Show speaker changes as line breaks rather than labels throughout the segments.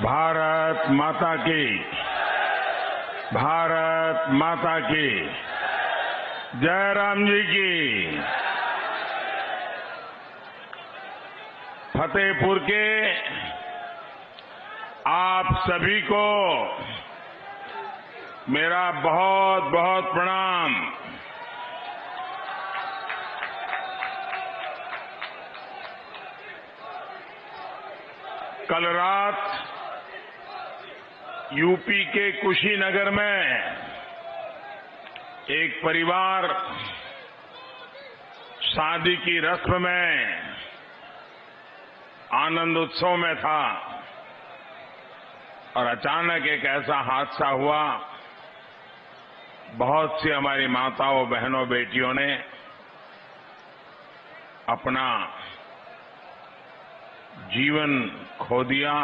भारत माता की, भारत माता की, जय राम जी की। फतेहपुर के आप सभी को मेरा बहुत बहुत प्रणाम। कल रात यूपी के कुशीनगर में एक परिवार शादी की रस्म में आनंद उत्सव में था और अचानक एक ऐसा हादसा हुआ। बहुत सी हमारी माताओं, बहनों, बेटियों ने अपना जीवन खो दिया।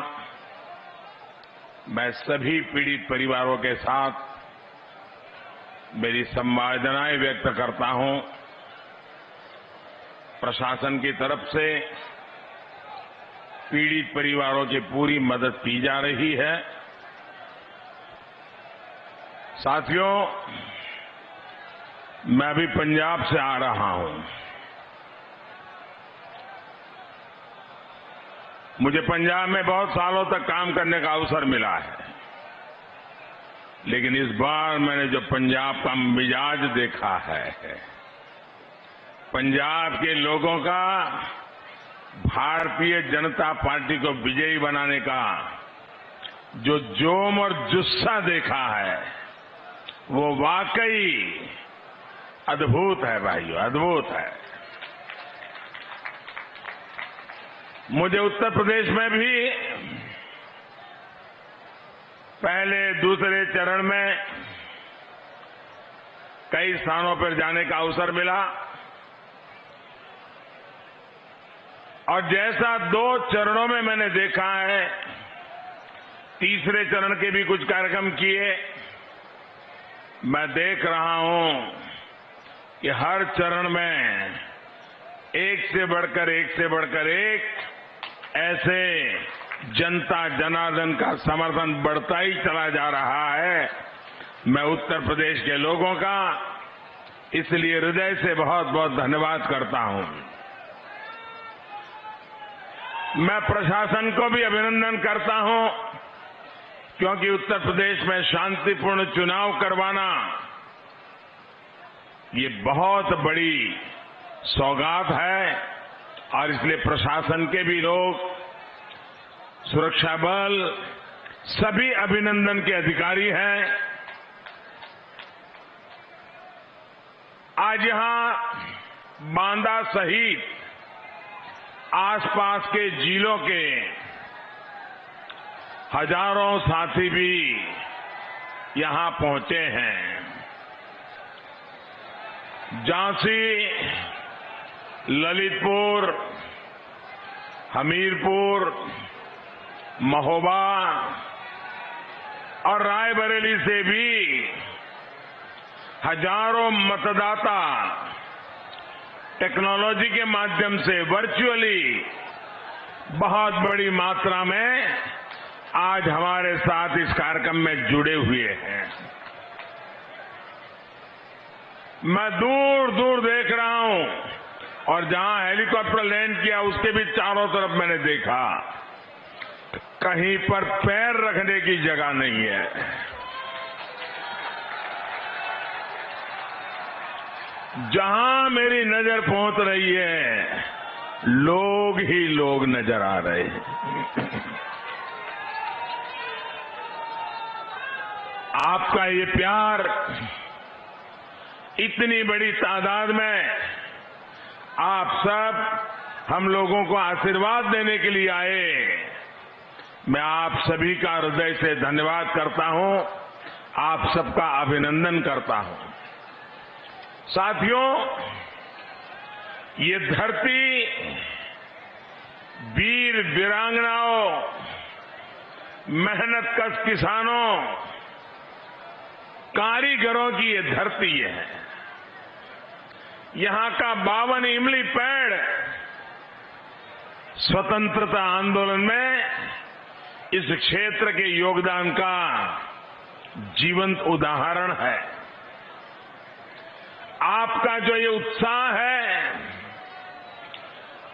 मैं सभी पीड़ित परिवारों के साथ मेरी संवेदनाएं व्यक्त करता हूं। प्रशासन की तरफ से पीड़ित परिवारों की पूरी मदद की जा रही है। साथियों, मैं अभी पंजाब से आ रहा हूं। मुझे पंजाब में बहुत सालों तक काम करने का अवसर मिला है, लेकिन इस बार मैंने जो पंजाब का मिजाज देखा है, पंजाब के लोगों का भारतीय जनता पार्टी को विजयी बनाने का जो जोम और जुस्सा देखा है, वो वाकई अद्भुत है भाइयों, अद्भुत है। मुझे उत्तर प्रदेश में भी पहले दूसरे चरण में कई स्थानों पर जाने का अवसर मिला और जैसा 2 चरणों में मैंने देखा है, तीसरे चरण के भी कुछ कार्यक्रम किए। मैं देख रहा हूं कि हर चरण में एक से बढ़कर एक ऐसे जनता जनार्दन का समर्थन बढ़ता ही चला जा रहा है। मैं उत्तर प्रदेश के लोगों का इसलिए हृदय से बहुत बहुत धन्यवाद करता हूं। मैं प्रशासन को भी अभिनंदन करता हूं, क्योंकि उत्तर प्रदेश में शांतिपूर्ण चुनाव करवाना ये बहुत बड़ी सौगात है और इसलिए प्रशासन के भी लोग, सुरक्षा बल, सभी अभिनंदन के अधिकारी हैं। आज यहां बांदा सहित आसपास के जिलों के हजारों साथी भी यहां पहुंचे हैं। झांसी, ललितपुर, हमीरपुर, महोबा और रायबरेली से भी हजारों मतदाता टेक्नोलॉजी के माध्यम से वर्चुअली बहुत बड़ी मात्रा में आज हमारे साथ इस कार्यक्रम में जुड़े हुए हैं। मैं दूर दूर देख रहा हूं और जहां हेलीकॉप्टर लैंड किया उसके भी चारों तरफ मैंने देखा, कहीं पर पैर रखने की जगह नहीं है। जहां मेरी नजर पहुंच रही है, लोग ही लोग नजर आ रहे हैं। आपका ये प्यार, इतनी बड़ी तादाद में आप सब हम लोगों को आशीर्वाद देने के लिए आए, मैं आप सभी का हृदय से धन्यवाद करता हूं, आप सबका अभिनंदन करता हूं। साथियों, ये धरती वीर वीरांगनाओं, मेहनतकश किसानों, कारीगरों की ये धरती है। यहां का 52 इमली पेड़ स्वतंत्रता आंदोलन में इस क्षेत्र के योगदान का जीवंत उदाहरण है। आपका जो ये उत्साह है,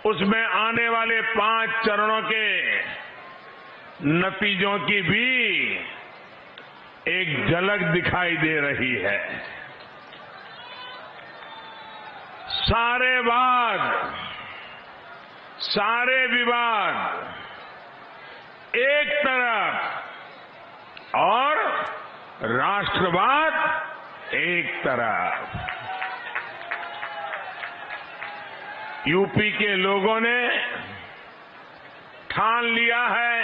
उसमें आने वाले 5 चरणों के नतीजों की भी एक झलक दिखाई दे रही है। सारे वाद, सारे विवाद एक तरफ और राष्ट्रवाद एक तरफ। यूपी के लोगों ने ठान लिया है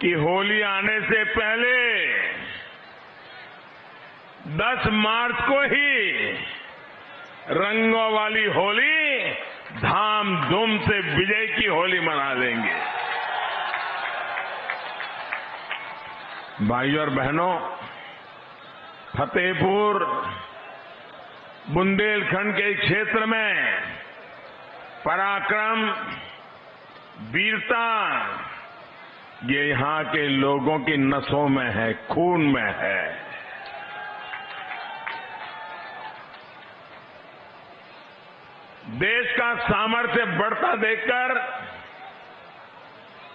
कि होली आने से पहले 10 मार्च को ही रंगों वाली होली धामधूम से विजय की होली मना देंगे। भाइयों और बहनों, फतेहपुर बुंदेलखंड के क्षेत्र में पराक्रम, वीरता ये यहां के लोगों की नसों में है, खून में है। देश का सामर्थ्य बढ़ता देखकर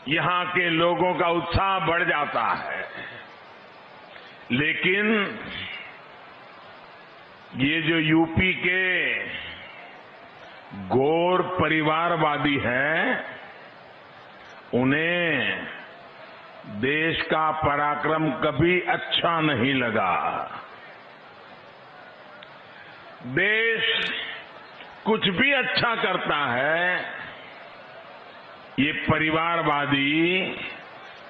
यहां के लोगों का उत्साह बढ़ जाता है, लेकिन ये जो यूपी के घोर परिवारवादी हैं, उन्हें देश का पराक्रम कभी अच्छा नहीं लगा। देश कुछ भी अच्छा करता है, ये परिवारवादी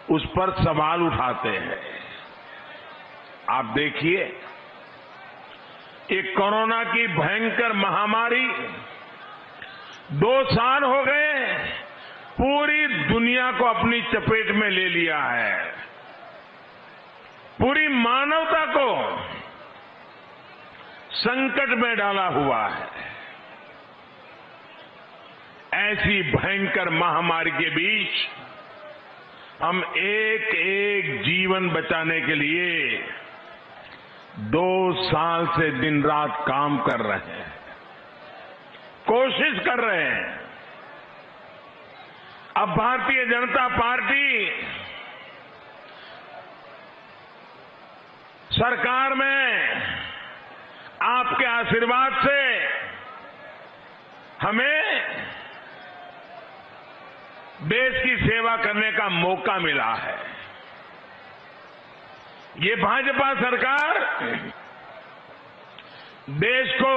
उस पर सवाल उठाते हैं। आप देखिए, ये कोरोना की भयंकर महामारी 2 साल हो गए, पूरी दुनिया को अपनी चपेट में ले लिया है, पूरी मानवता को संकट में डाला हुआ है। ऐसी भयंकर महामारी के बीच हम एक एक जीवन बचाने के लिए 2 साल से दिन रात काम कर रहे हैं, कोशिश कर रहे हैं। अब भारतीय जनता पार्टी सरकार में आपके आशीर्वाद से हमें देश की सेवा करने का मौका मिला है। ये भाजपा सरकार देश को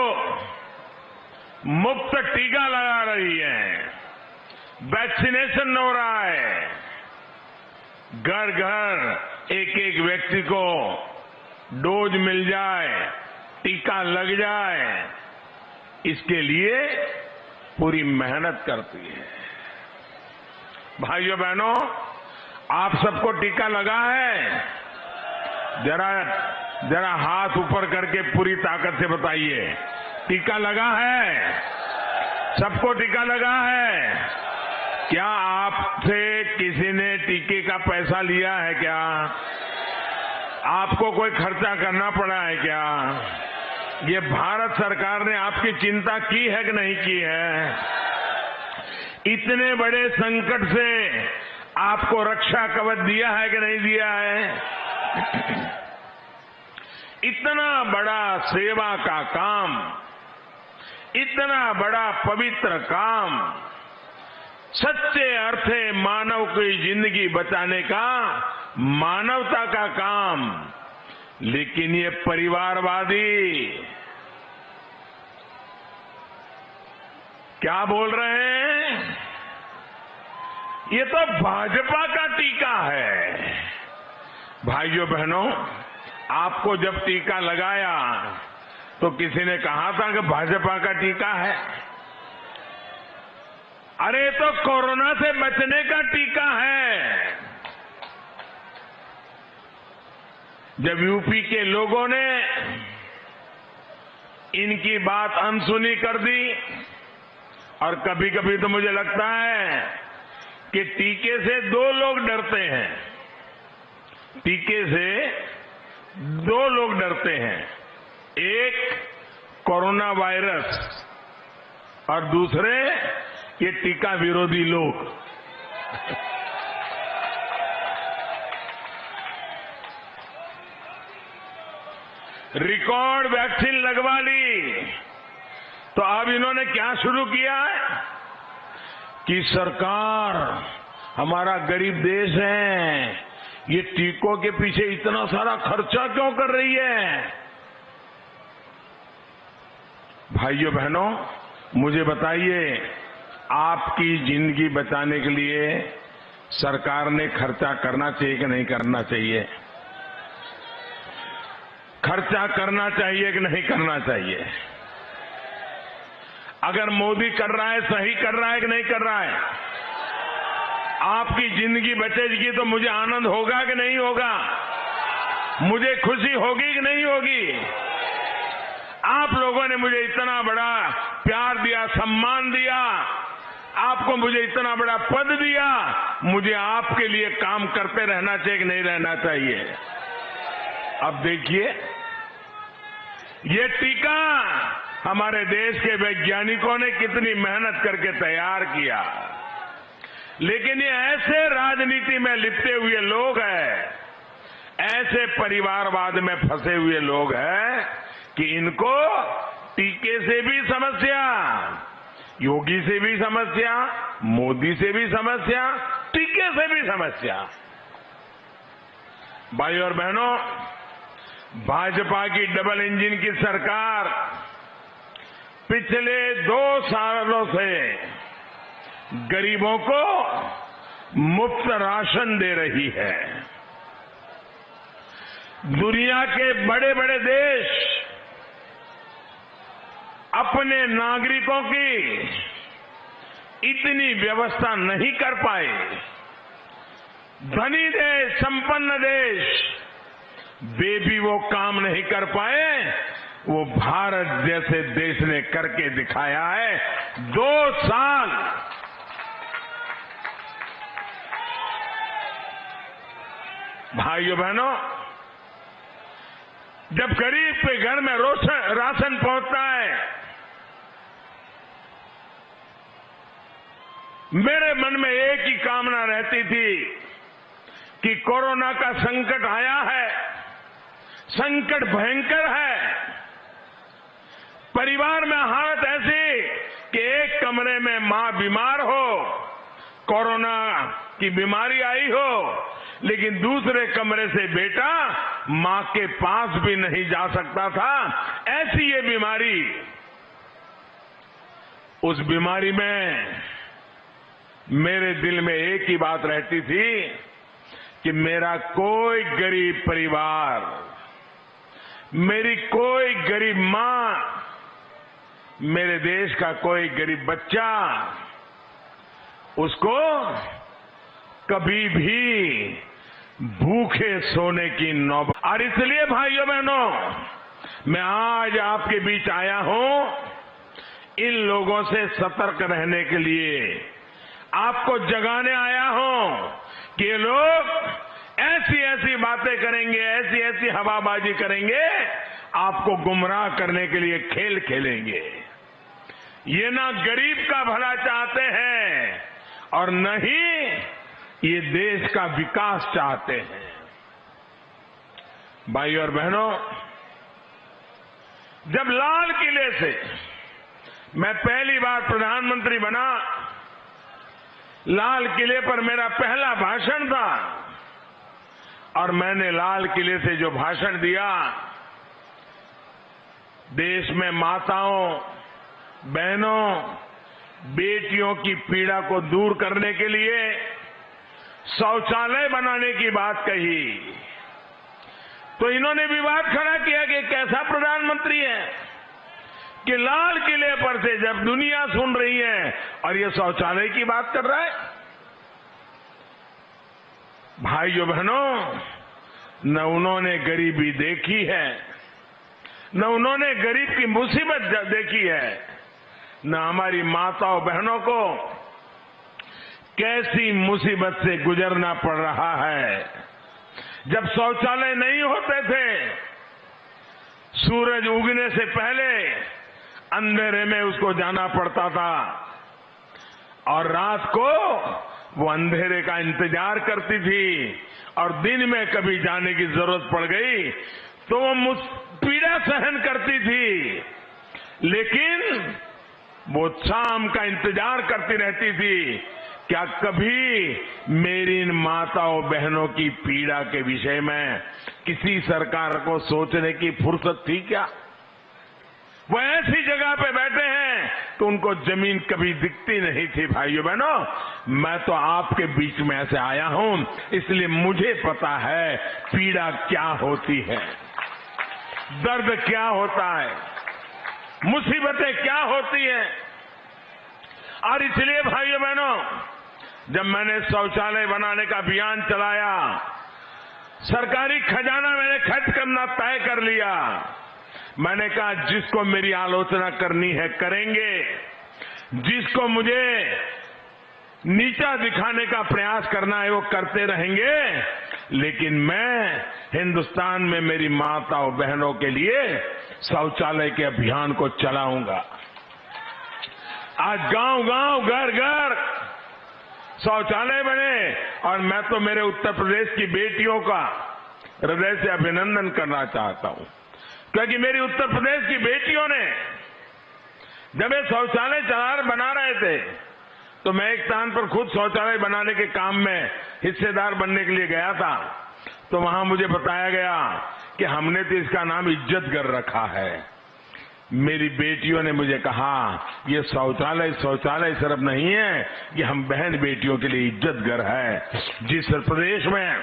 मुफ्त टीका लगा रही है, वैक्सीनेशन हो रहा है, घर घर एक एक व्यक्ति को डोज मिल जाए, टीका लग जाए, इसके लिए पूरी मेहनत करती है। भाइयों बहनों, आप सबको टीका लगा है? जरा हाथ ऊपर करके पूरी ताकत से बताइए, टीका लगा है? सबको टीका लगा है? क्या आपसे किसी ने टीके का पैसा लिया है क्या? आपको कोई खर्चा करना पड़ा है क्या? ये भारत सरकार ने आपकी चिंता की है कि नहीं की है? इतने बड़े संकट से आपको रक्षा कवच दिया है कि नहीं दिया है? इतना बड़ा सेवा का काम, इतना बड़ा पवित्र काम, सच्चे अर्थे मानव की जिंदगी बचाने का, मानवता का काम, लेकिन ये परिवारवादी क्या बोल रहे हैं? ये तो भाजपा का टीका है। भाइयों बहनों, आपको जब टीका लगाया तो किसी ने कहा था कि भाजपा का टीका है? अरे तो कोरोना से बचने का टीका है। जब यूपी के लोगों ने इनकी बात अनसुनी कर दी, और कभी कभी तो मुझे लगता है कि टीके से 2 लोग डरते हैं। टीके से 2 लोग डरते हैं, एक कोरोना वायरस और दूसरे ये टीका विरोधी लोग। रिकॉर्ड वैक्सीन लगवा ली तो अब इन्होंने क्या शुरू किया है कि सरकार, हमारा गरीब देश है, ये टीकों के पीछे इतना सारा खर्चा क्यों कर रही है। भाइयों बहनों, मुझे बताइए, आपकी जिंदगी बचाने के लिए सरकार ने खर्चा करना चाहिए कि नहीं करना चाहिए? खर्चा करना चाहिए कि नहीं करना चाहिए? अगर मोदी कर रहा है, सही कर रहा है कि नहीं कर रहा है? आपकी जिंदगी बचेगी तो मुझे आनंद होगा कि नहीं होगा? मुझे खुशी होगी कि नहीं होगी? आप लोगों ने मुझे इतना बड़ा प्यार दिया, सम्मान दिया, आपको मुझे इतना बड़ा पद दिया, मुझे आपके लिए काम करते रहना चाहिए कि नहीं रहना चाहिए? अब देखिए, ये टीका हमारे देश के वैज्ञानिकों ने कितनी मेहनत करके तैयार किया, लेकिन ये ऐसे राजनीति में लिपटे हुए लोग हैं, ऐसे परिवारवाद में फंसे हुए लोग हैं कि इनको टीके से भी समस्या, योगी से भी समस्या, मोदी से भी समस्या, टीके से भी समस्या। भाइयों और बहनों, भाजपा की डबल इंजन की सरकार पिछले 2 सालों से गरीबों को मुफ्त राशन दे रही है। दुनिया के बड़े बड़े देश अपने नागरिकों की इतनी व्यवस्था नहीं कर पाए। धनी देश, संपन्न देश, वे भी वो काम नहीं कर पाए, वो भारत जैसे देश ने करके दिखाया है। 2 साल भाइयों बहनों, जब गरीब के घर में राशन पहुंचता है, मेरे मन में एक ही कामना रहती थी कि कोरोना का संकट आया है, संकट भयंकर है, परिवार में हालत ऐसी कि एक कमरे में मां बीमार हो, कोरोना की बीमारी आई हो, लेकिन दूसरे कमरे से बेटा मां के पास भी नहीं जा सकता था। ऐसी ये बीमारी, उस बीमारी में मेरे दिल में एक ही बात रहती थी कि मेरा कोई गरीब परिवार, मेरी कोई गरीब मां, मेरे देश का कोई गरीब बच्चा, उसको कभी भी भूखे सोने की नौबत। और इसलिए भाइयों बहनों, मैं आज आपके बीच आया हूं इन लोगों से सतर्क रहने के लिए, आपको जगाने आया हूं कि ये लोग ऐसी ऐसी बातें करेंगे, ऐसी ऐसी हवाबाजी करेंगे, आपको गुमराह करने के लिए खेल खेलेंगे। ये ना गरीब का भला चाहते हैं और न ही ये देश का विकास चाहते हैं। भाइयों और बहनों, जब लाल किले से मैं पहली बार प्रधानमंत्री बना, लाल किले पर मेरा पहला भाषण था और मैंने लाल किले से जो भाषण दिया, देश में माताओं, बहनों, बेटियों की पीड़ा को दूर करने के लिए शौचालय बनाने की बात कही, तो इन्होंने विवाद खड़ा किया कि कैसा प्रधानमंत्री है कि लाल किले पर से जब दुनिया सुन रही है और ये शौचालय की बात कर रहा है। भाइयों बहनों, न उन्होंने गरीबी देखी है, न उन्होंने गरीब की मुसीबत देखी है, न हमारी माताओं बहनों को कैसी मुसीबत से गुजरना पड़ रहा है। जब शौचालय नहीं होते थे, सूरज उगने से पहले अंधेरे में उसको जाना पड़ता था और रात को वो अंधेरे का इंतजार करती थी और दिन में कभी जाने की जरूरत पड़ गई तो वो पीड़ा सहन करती थी, लेकिन वो शाम का इंतजार करती रहती थी। क्या कभी मेरी इन माताओं बहनों की पीड़ा के विषय में किसी सरकार को सोचने की फुर्सत थी क्या? वो ऐसी जगह पे बैठे हैं तो उनको जमीन कभी दिखती नहीं थी। भाइयों बहनों, मैं तो आपके बीच में ऐसे आया हूं, इसलिए मुझे पता है पीड़ा क्या होती है, दर्द क्या होता है, मुसीबतें क्या होती हैं। और इसलिए भाइयों बहनों, जब मैंने शौचालय बनाने का अभियान चलाया, सरकारी खजाना मैंने खर्च करना तय कर लिया। मैंने कहा जिसको मेरी आलोचना करनी है करेंगे, जिसको मुझे नीचा दिखाने का प्रयास करना है वो करते रहेंगे, लेकिन मैं हिंदुस्तान में मेरी माताओं बहनों के लिए शौचालय के अभियान को चलाऊंगा। आज गांव-गांव, घर-घर शौचालय बने और मैं तो मेरे उत्तर प्रदेश की बेटियों का हृदय से अभिनंदन करना चाहता हूं, क्योंकि मेरी उत्तर प्रदेश की बेटियों ने जब ये शौचालय बना रहे थे तो मैं एक स्थान पर खुद शौचालय बनाने के काम में हिस्सेदार बनने के लिए गया था। तो वहां मुझे बताया गया कि हमने तो इसका नाम इज्जतघर रखा है। मेरी बेटियों ने मुझे कहा ये शौचालय सिर्फ नहीं है, ये हम बहन बेटियों के लिए इज्जतघर है। जिस प्रदेश में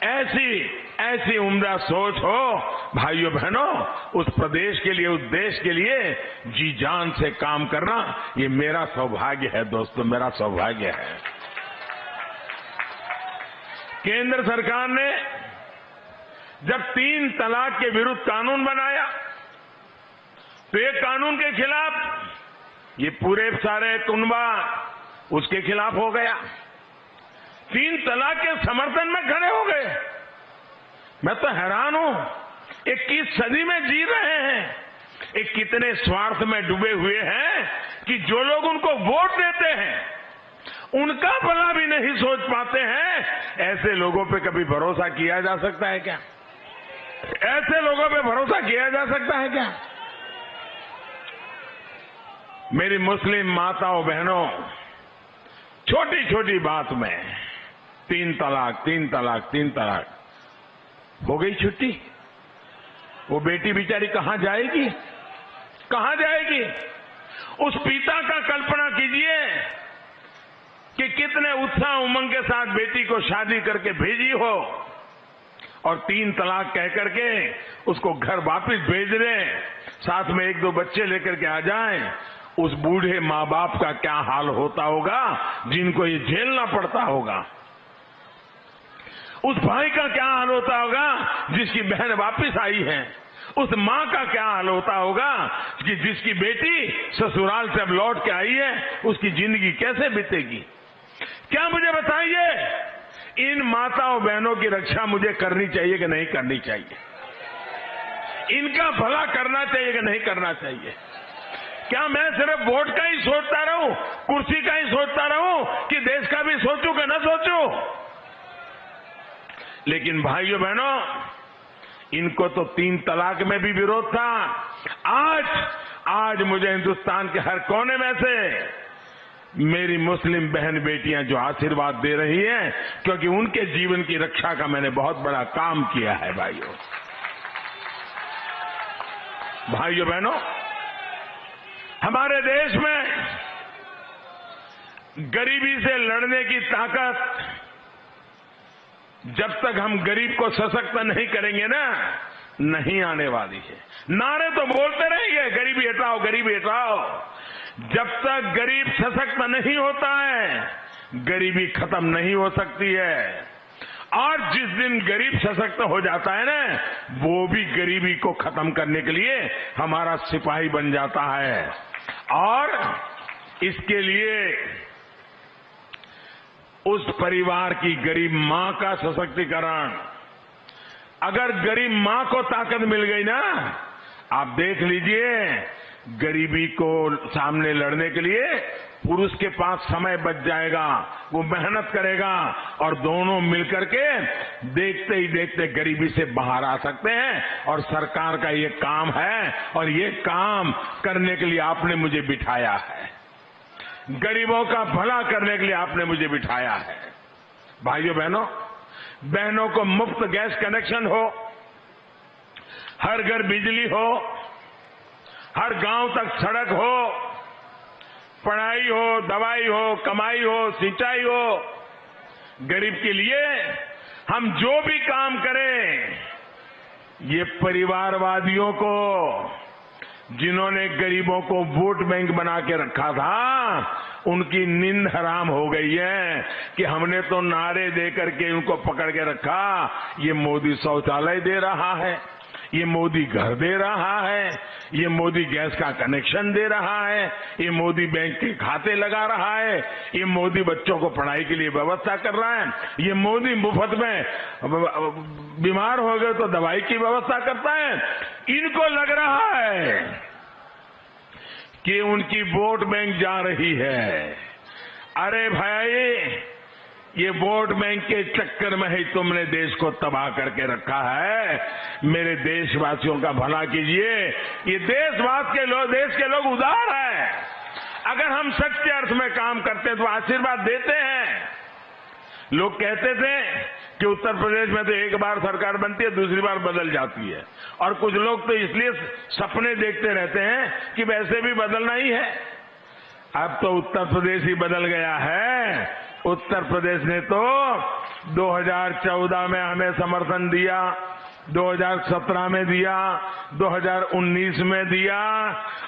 ऐसी उम्दा सोच हो भाइयों बहनों, उस प्रदेश के लिए, उस देश के लिए जी जान से काम करना ये मेरा सौभाग्य है। दोस्तों, मेरा सौभाग्य है। केंद्र सरकार ने जब 3 तलाक के विरुद्ध कानून बनाया तो एक कानून के खिलाफ ये पूरे सारे कुनबा उसके खिलाफ हो गया, 3 तलाक के समर्थन में खड़े हो गए। मैं तो हैरान हूं, 21 सदी में जी रहे हैं, एक कितने स्वार्थ में डूबे हुए हैं कि जो लोग उनको वोट देते हैं उनका भला भी नहीं सोच पाते हैं। ऐसे लोगों पे कभी भरोसा किया जा सकता है क्या? ऐसे लोगों पे भरोसा किया जा सकता है क्या? मेरी मुस्लिम माताओं बहनों, छोटी छोटी बात में 3 तलाक हो गई छुट्टी। वो बेटी बेचारी कहां जाएगी? कहां जाएगी? उस पिता का कल्पना कीजिए कि कितने उत्साह उमंग के साथ बेटी को शादी करके भेजी हो और 3 तलाक कह करके उसको घर वापस भेज दें, साथ में 1-2 बच्चे लेकर के आ जाएं। उस बूढ़े माँ बाप का क्या हाल होता होगा जिनको ये झेलना पड़ता होगा। उस भाई का क्या हाल होता होगा जिसकी बहन वापस आई है। उस माँ का क्या हाल होता होगा कि जिसकी बेटी ससुराल से अब लौट के आई है, उसकी जिंदगी कैसे बीतेगी। क्या मुझे बताइए, इन माताओं बहनों की रक्षा मुझे करनी चाहिए कि नहीं करनी चाहिए? इनका भला करना चाहिए कि नहीं करना चाहिए? क्या मैं सिर्फ वोट का ही सोचता रहूं, कुर्सी का ही सोचता रहूं कि देश का भी सोचूं कि न सोचूं? लेकिन भाइयों बहनों, इनको तो 3 तलाक में भी विरोध था। आज मुझे हिंदुस्तान के हर कोने में से मेरी मुस्लिम बहन बेटियां जो आशीर्वाद दे रही हैं, क्योंकि उनके जीवन की रक्षा का मैंने बहुत बड़ा काम किया है। भाइयों बहनों, हमारे देश में गरीबी से लड़ने की ताकत, जब तक हम गरीब को सशक्त नहीं करेंगे ना, नहीं आने वाली है। नारे तो बोलते रहेंगे गरीबी हटाओ, गरीबी हटाओ। जब तक गरीब सशक्त नहीं होता है, गरीबी खत्म नहीं हो सकती है। और जिस दिन गरीब सशक्त हो जाता है ना, वो भी गरीबी को खत्म करने के लिए हमारा सिपाही बन जाता है। और इसके लिए उस परिवार की गरीब मां का सशक्तिकरण। अगर गरीब मां को ताकत मिल गई ना, आप देख लीजिए, गरीबी को सामने लड़ने के लिए पुरुष के पास समय बच जाएगा, वो मेहनत करेगा और दोनों मिलकर के देखते ही देखते गरीबी से बाहर आ सकते हैं। और सरकार का ये काम है और ये काम करने के लिए आपने मुझे बिठाया है। गरीबों का भला करने के लिए आपने मुझे बिठाया है। भाइयों बहनों को मुफ्त गैस कनेक्शन हो, हर घर बिजली हो, हर गांव तक सड़क हो, पढ़ाई हो, दवाई हो, कमाई हो, सिंचाई हो। गरीब के लिए हम जो भी काम करें, ये परिवारवादियों को, जिन्होंने गरीबों को वोट बैंक बना के रखा था, उनकी नींद हराम हो गई है कि हमने तो नारे दे करके उनको पकड़ के रखा। ये मोदी शौचालय दे रहा है, ये मोदी घर दे रहा है, ये मोदी गैस का कनेक्शन दे रहा है, ये मोदी बैंक के खाते लगा रहा है, ये मोदी बच्चों को पढ़ाई के लिए व्यवस्था कर रहा है, ये मोदी मुफ्त में बीमार हो गए तो दवाई की व्यवस्था करता है। इनको लग रहा है कि उनकी वोट बैंक जा रही है। अरे भाई, ये वोट बैंक के चक्कर में ही तुमने देश को तबाह करके रखा है। मेरे देशवासियों का भला कीजिए। ये देश के लोग उदार हैं। अगर हम सच्चे अर्थ में काम करते हैं तो आशीर्वाद देते हैं। लोग कहते थे कि उत्तर प्रदेश में तो एक बार सरकार बनती है, दूसरी बार बदल जाती है, और कुछ लोग तो इसलिए सपने देखते रहते हैं कि वैसे भी बदलना ही है। अब तो उत्तर प्रदेश ही बदल गया है। उत्तर प्रदेश ने तो 2014 में हमें समर्थन दिया, 2017 में दिया, 2019 में दिया,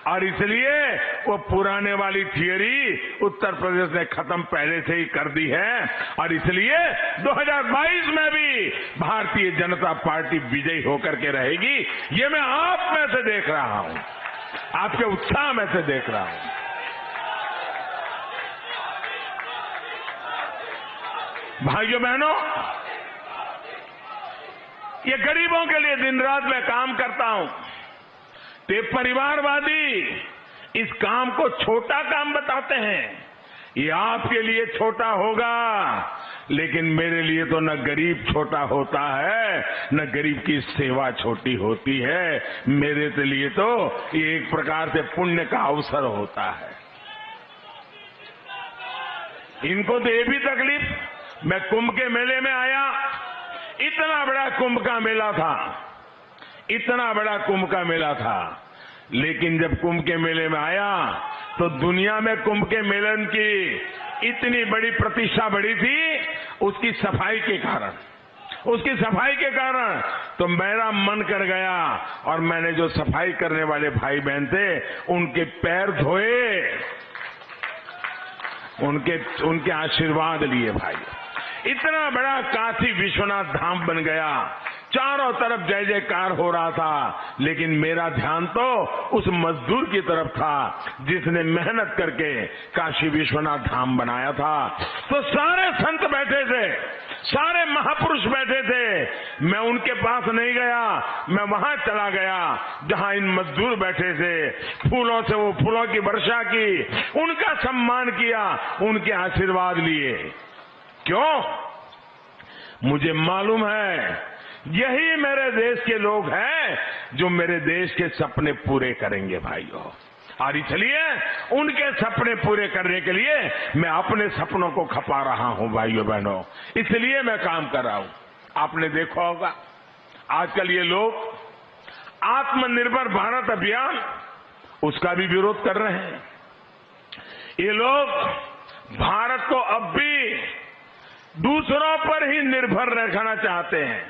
और इसलिए वो पुराने वाली थियरी उत्तर प्रदेश ने खत्म पहले से ही कर दी है। और इसलिए 2022 में भी भारतीय जनता पार्टी विजयी होकर के रहेगी। ये मैं आप में से देख रहा हूं, आपके उत्साह में से देख रहा हूं। भाइयों बहनों, ये गरीबों के लिए दिन रात मैं काम करता हूं। तो परिवारवादी इस काम को छोटा काम बताते हैं। ये आपके लिए छोटा होगा, लेकिन मेरे लिए तो न गरीब छोटा होता है, न गरीब की सेवा छोटी होती है। मेरे के लिए तो ये एक प्रकार से पुण्य का अवसर होता है। इनको तो ये भी तकलीफ, मैं कुंभ के मेले में आया, इतना बड़ा कुंभ का मेला था, इतना बड़ा कुंभ का मेला था, लेकिन जब कुंभ के मेले में आया तो दुनिया में कुंभ के मेलन की इतनी बड़ी प्रतिष्ठा बढ़ी थी उसकी सफाई के कारण, उसकी सफाई के कारण। तो मेरा मन कर गया और मैंने जो सफाई करने वाले भाई बहन थे उनके पैर धोए, उनके आशीर्वाद लिए। भाई, इतना बड़ा काशी विश्वनाथ धाम बन गया, चारों तरफ जय जयकार हो रहा था, लेकिन मेरा ध्यान तो उस मजदूर की तरफ था जिसने मेहनत करके काशी विश्वनाथ धाम बनाया था। तो सारे संत बैठे थे, सारे महापुरुष बैठे थे। मैं उनके पास नहीं गया, मैं वहां चला गया जहां इन मजदूर बैठे थे। फूलों से वो फूलों की वर्षा की, उनका सम्मान किया, उनके आशीर्वाद लिए। क्यों? मुझे मालूम है यही मेरे देश के लोग हैं जो मेरे देश के सपने पूरे करेंगे भाइयों। और इसलिए उनके सपने पूरे करने के लिए मैं अपने सपनों को खपा रहा हूं भाइयों बहनों, इसलिए मैं काम कर रहा हूं। आपने देखा होगा आजकल ये लोग आत्मनिर्भर भारत अभियान, उसका भी विरोध कर रहे हैं। ये लोग भारत को अब भी दूसरों पर ही निर्भर रखना चाहते हैं।